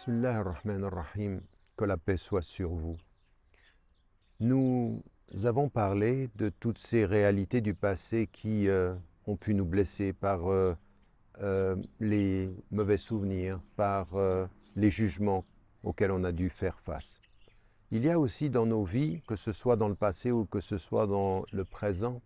Bismillah ar-Rahman ar-Rahim, que la paix soit sur vous. Nous avons parlé de toutes ces réalités du passé qui ont pu nous blesser par les mauvais souvenirs, par les jugements auxquels on a dû faire face. Il y a aussi dans nos vies, que ce soit dans le passé ou que ce soit dans le présent,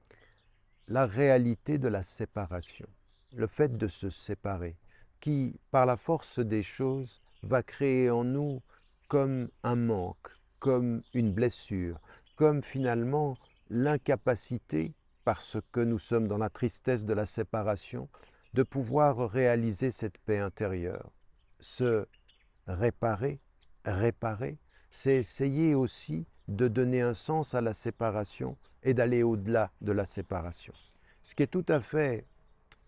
la réalité de la séparation, le fait de se séparer, qui, par la force des choses, va créer en nous comme un manque, comme une blessure, comme finalement l'incapacité, parce que nous sommes dans la tristesse de la séparation, de pouvoir réaliser cette paix intérieure. Se réparer, c'est essayer aussi de donner un sens à la séparation et d'aller au-delà de la séparation. Ce qui est tout à fait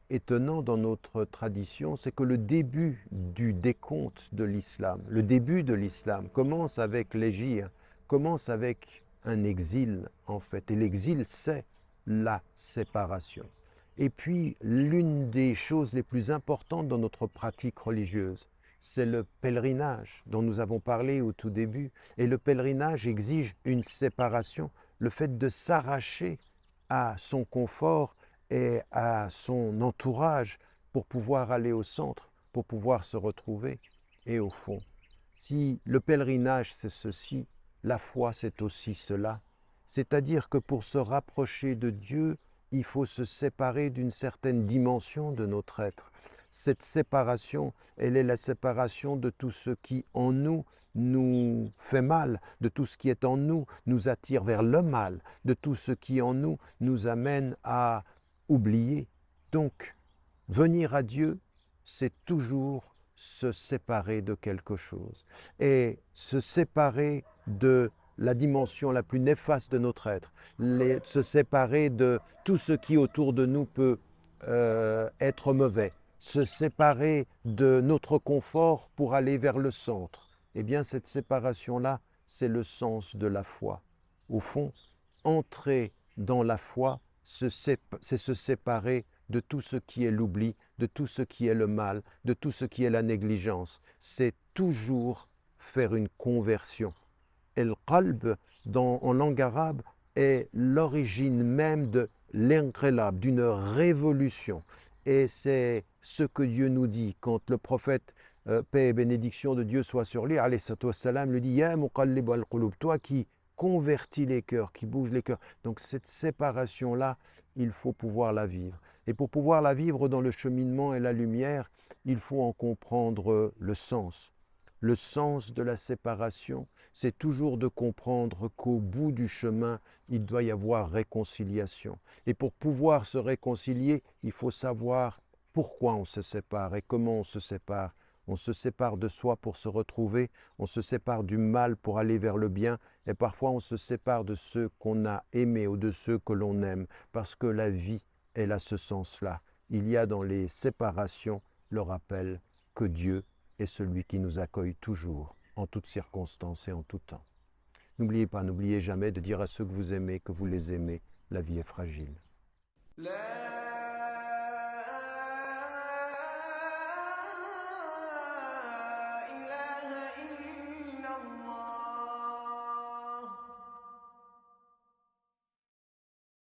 étonnant dans notre tradition, c'est que le début du décompte de l'islam, le début de l'islam commence avec l'hégire, commence avec un exil en fait. Et l'exil, c'est la séparation. Et puis, l'une des choses les plus importantes dans notre pratique religieuse, c'est le pèlerinage dont nous avons parlé au tout début. Et le pèlerinage exige une séparation, le fait de s'arracher à son confort et à son entourage pour pouvoir aller au centre, pour pouvoir se retrouver. Et au fond, si le pèlerinage c'est ceci, la foi c'est aussi cela. C'est-à-dire que pour se rapprocher de Dieu, il faut se séparer d'une certaine dimension de notre être. Cette séparation, elle est la séparation de tout ce qui en nous nous fait mal, de tout ce qui est en nous nous attire vers le mal, de tout ce qui en nous nous amène à oublier. Donc, venir à Dieu, c'est toujours se séparer de quelque chose et se séparer de la dimension la plus néfaste de notre être, se séparer de tout ce qui autour de nous peut être mauvais, se séparer de notre confort pour aller vers le centre. Eh bien, cette séparation-là, c'est le sens de la foi. Au fond, entrer dans la foi, c'est se séparer de tout ce qui est l'oubli, de tout ce qui est le mal, de tout ce qui est la négligence. C'est toujours faire une conversion. Et le qalb, en langue arabe, est l'origine même de l'inqilab, d'une révolution. Et c'est ce que Dieu nous dit quand le prophète, paix et bénédiction de Dieu soit sur lui, alayhi salatu wassalam, lui dit « Ya muqallib al-qulub » toi qui convertis les cœurs, qui bouge les cœurs. Donc cette séparation-là, il faut pouvoir la vivre. Et pour pouvoir la vivre dans le cheminement et la lumière, il faut en comprendre le sens. Le sens de la séparation, c'est toujours de comprendre qu'au bout du chemin, il doit y avoir réconciliation. Et pour pouvoir se réconcilier, il faut savoir pourquoi on se sépare et comment on se sépare. On se sépare de soi pour se retrouver, on se sépare du mal pour aller vers le bien, et parfois on se sépare de ceux qu'on a aimés ou de ceux que l'on aime, parce que la vie, elle a ce sens-là. Il y a dans les séparations le rappel que Dieu est celui qui nous accueille toujours, en toutes circonstances et en tout temps. N'oubliez pas, n'oubliez jamais de dire à ceux que vous aimez, que vous les aimez, la vie est fragile.